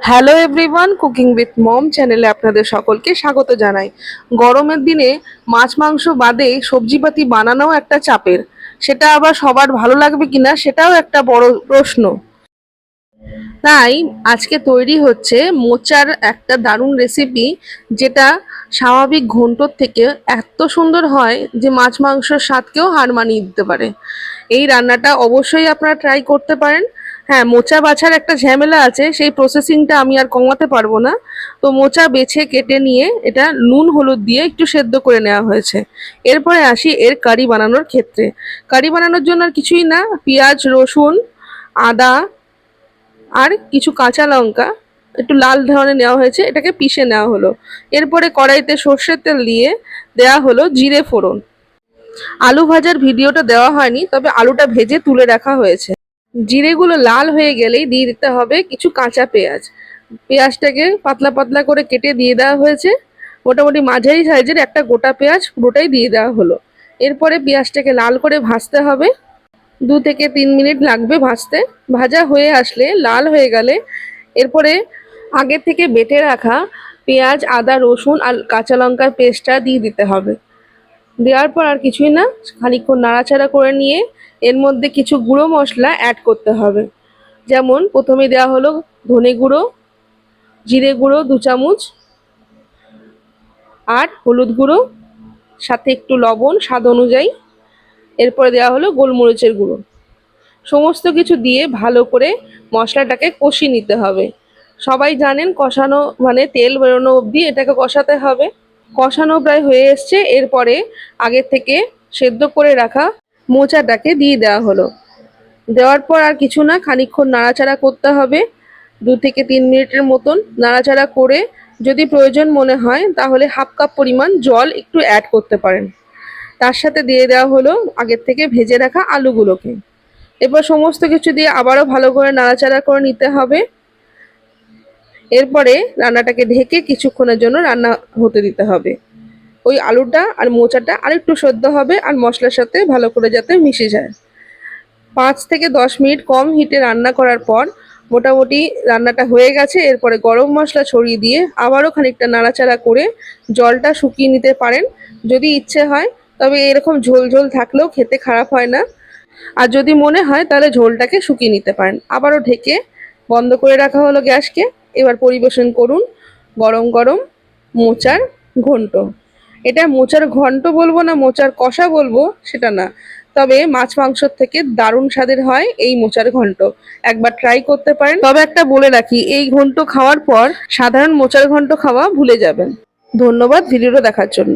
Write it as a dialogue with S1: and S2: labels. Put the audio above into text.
S1: Hello everyone, cooking with mom চ্যানেলে আপনাদের সকলকে স্বাগত জানাই। গরমের দিনে মাছ মাংস বাদে সবজিপাতি বানানোও একটা চাপের। সেটা আবার সবার ভালো লাগবে কিনা সেটাও একটা বড় প্রশ্ন। তাই আজকে তৈরি হচ্ছে মোচার একটা দারুণ রেসিপি, যেটা স্বাভাবিক ঘন্টর থেকে এত সুন্দর হয় যে মাছ মাংসর স্বাদকেও হার মানিয়ে দিতে পারে। এই রান্নাটা অবশ্যই আপনারা ট্রাই করতে পারেন। হ্যাঁ, মোচা বাছার একটা ঝামেলা আছে, সেই প্রসেসিংটা আমি আর কমাতে পারবো না। তো মোচা বেছে কেটে নিয়ে এটা নুন হলুদ দিয়ে একটু সেদ্ধ করে নেওয়া হয়েছে। এরপরে আসি এর কারি বানানোর ক্ষেত্রে। কারি বানানোর জন্য আর কিছুই না, পেঁয়াজ, রসুন, আদা আর কিছু কাঁচা লঙ্কা একটু লাল ধরনের নেওয়া হয়েছে, এটাকে পিষে নেওয়া হলো। এরপরে কড়াইতে সর্ষের তেল দিয়ে দেওয়া হলো জিরে ফোড়ন। আলু ভাজার ভিডিওটা দেওয়া হয়নি, তবে আলুটা ভেজে তুলে রাখা হয়েছে। জিরেগুলো লাল হয়ে গেলেই দিয়ে দিতে হবে কিছু কাঁচা পেঁয়াজ। পেঁয়াজটাকে পাতলা পাতলা করে কেটে দিয়ে দেওয়া হয়েছে। মোটামুটি মাঝারি সাইজের একটা গোটা পেঁয়াজ পুরোটাই দিয়ে দেওয়া হলো। এরপরে পেঁয়াজটাকে লাল করে ভাজতে হবে। 2 থেকে 3 মিনিট লাগবে ভাজতে। ভাজা হয়ে আসলে, লাল হয়ে গেলে, এরপরে আগে থেকে বেটে রাখা পেঁয়াজ, আদা, রসুন আর কাঁচা লঙ্কার পেস্টটা দিয়ে দিতে হবে। দেওয়ার পর আর কিছুই না, খানিকক্ষণ নাড়াচাড়া করে নিয়ে এর মধ্যে কিছু গুঁড়ো মশলা অ্যাড করতে হবে। যেমন প্রথমে দেওয়া হলো ধনে গুঁড়ো, জিরে গুঁড়ো 2 চামচ, আর হলুদ গুঁড়ো, সাথে একটু লবণ স্বাদ অনুযায়ী। এরপরে দেওয়া হলো গোলমরিচের গুঁড়ো। সমস্ত কিছু দিয়ে ভালো করে মশলাটাকে কষিয়ে নিতে হবে। সবাই জানেন কষানো মানে তেল বেরোনো অবধি এটাকে কষাতে হবে। কষানো প্রায় হয়ে এসছে। এরপরে আগের থেকে সেদ্ধ করে রাখা মোচাটাকে দিয়ে দেওয়া হলো। দেওয়ার পর আর কিছু না, খানিকক্ষণ নাড়াচাড়া করতে হবে। 2 থেকে 3 মিনিটের মতন নাড়াচাড়া করে যদি প্রয়োজন মনে হয় তাহলে হাফ কাপ পরিমাণ জল একটু অ্যাড করতে পারেন। তার সাথে দিয়ে দেওয়া হলো আগের থেকে ভেজে রাখা আলুগুলোকে। এরপর সমস্ত কিছু দিয়ে আবারও ভালো করে নাড়াচাড়া করে নিতে হবে। এরপরে রান্নাটাকে ঢেকে কিছুক্ষণের জন্য রান্না হতে দিতে হবে। ওই আলুটা আর মোচাটা আরেকটু সেদ্ধ হবে আর মশলার সাথে ভালো করে যাতে মিশে যায়। 5 থেকে 10 মিনিট কম হিটে রান্না করার পর মোটামুটি রান্নাটা হয়ে গেছে। এরপরে গরম মশলা ছড়িয়ে দিয়ে আবারও খানিকটা নাড়াচাড়া করে জলটা শুকিয়ে নিতে পারেন যদি ইচ্ছে হয়। তবে এরকম ঝোল ঝোল থাকলেও খেতে খারাপ হয় না। আর যদি মনে হয় তাহলে ঝোলটাকে শুকিয়ে নিতে পারেন। আবারও ঢেকে বন্ধ করে রাখা হলো গ্যাসকে। এবার পরিবেশন করুন গরম গরম মোচার ঘন্ট। এটা মোচার ঘন্ট বলবো না, মোচার কষা বলবো সেটা না, তবে মাছ মাংসর থেকে দারুণ স্বাদের হয় এই মোচার ঘন্ট। একবার ট্রাই করতে পারেন। তবে একটা বলে রাখি, এই ঘন্ট খাওয়ার পর সাধারণ মোচার ঘন্ট খাওয়া ভুলে যাবেন। ধন্যবাদ ভিডিওটা দেখার জন্য।